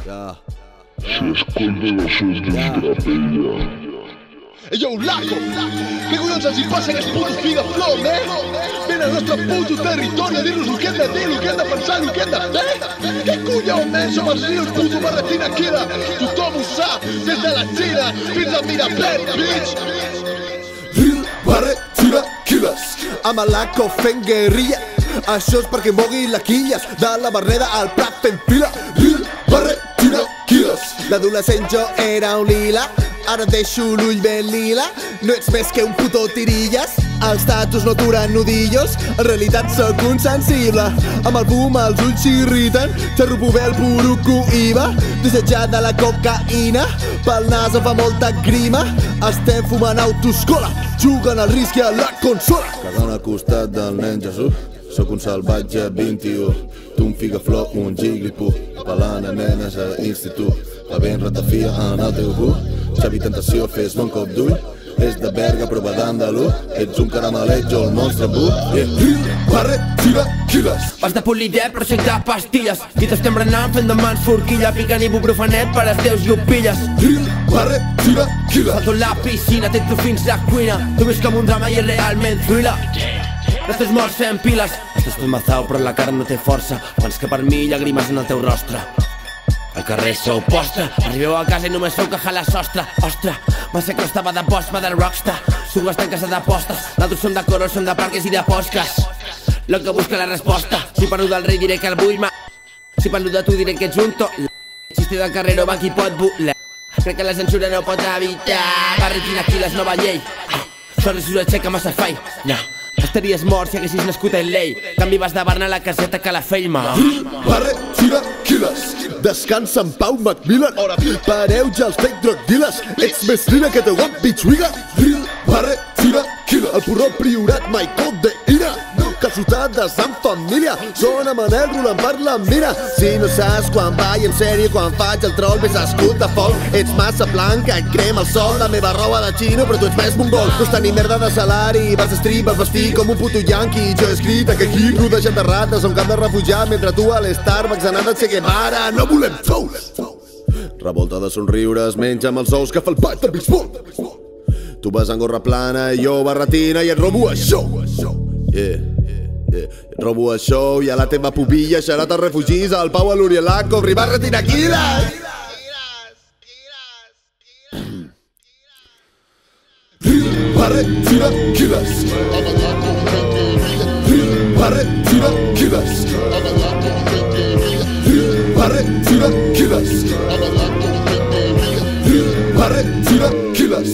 Ya. Se esconde nosotros de la peña. Ei, yo, Laco! Què collons els hi passa a aquests putos Figaflor, Venen al nostre puto territori a dir-nos el que hem de dir, el que hem de pensar, el que hem de fer! Què collons, Som els Real puto Barretina Killa! Tothom ho sap, des de la Xina fins al Miraplet, bitch! Real Barretina Killers, amb el Laco fent guerrilla. Això és perquè mogui la quilles, de la Verneda al Prat fent fila. Real Barretina Killers. D'adolescent jo era un lila, ara deixo l'ull ben lila. No ets més que un puto tirilles, els tatus no duren nudillos. En realitat sóc un sensible, amb el boom els ulls s'irriten. Xarrupo bé el buruco IVA, desitjat de la cocaïna. Pel nas em fa molta grima, estem fumant autoescola, jugant al risc i a la consola. Cagant al costat del nen Jesús, sóc un salvatge 21. Tu un Figaflor, un Jigglypuh, pelant a nenes a institut, bevent ratafia en el teu bu. Xavi Tentació, fes-me un cop d'ull, és de Berga però va d'Andalú. Ets un caramelet, jo el monstre bu. Real Barretina Killers. Vas de polidet però sec de pastilles, i t'estem berenant fent de mans forquilla, picant ibuprofenet per als teus llupilles. Real Barretina Killers. Salto a la piscina, t'entro fins la cuina, tu ves com un drama i és realment thriller. Estàs morts fent piles, estàs tot mazau però la cara no té força, abans que per mi llàgrimes en el teu rostre. Al carrer sou postre, arribeu a casa i només feu cajar la sostre. Ostres, massa que estava de posma del rockstar, sugo està en casa d'apostes, l'altres són de coros, són de parques i de posques. Lo que busca la resposta, si parlo del rei diré que el vull si parlo de tu diré que ets un xiste de carrer no va qui pot voler, crec que la censura no pot evitar. Barretina Killers, nova llei, sorry si us aixeca massa fai, no. Estaries mort si haguessis nascut en l'Ei, canvi vas de Barna a la caseta Calafell, ma. Barretina Killers, descansa en pau Macmillan. Pareu ja els fake drug dealers, ets més lina que teu one bitch wiga. Real Barretina Killers, el porró priorat mai cop de ira, calçotades en família, sona Manel rolant per la mira. Si no saps quan vaig en sèrie, quan faig el troll ves escut de foc. Ets massa blanc, et crema el sol, la meva roba de xino però tu ets més mongol. No està ni merda de salari, vas strip, vas vestir com un puto yanqui. Jo he escrit que aquí rodejat de rates a un camp de refugiat, mentre tu a l'Starbucks anant a Che Guevara. No volem xous! Revolta de somriures, menja amb els ous que fa el pat de Bisbol. Tu vas en gorra plana i jo barretina i et robo això. Et robo això i a la teva pubilla xarat els refugis, al Pau, a l'Uriel Laco, Real Barretina Killers. Real Barretina Killers. Real Barretina Killers. Real Barretina Killers. Real Barretina Killers.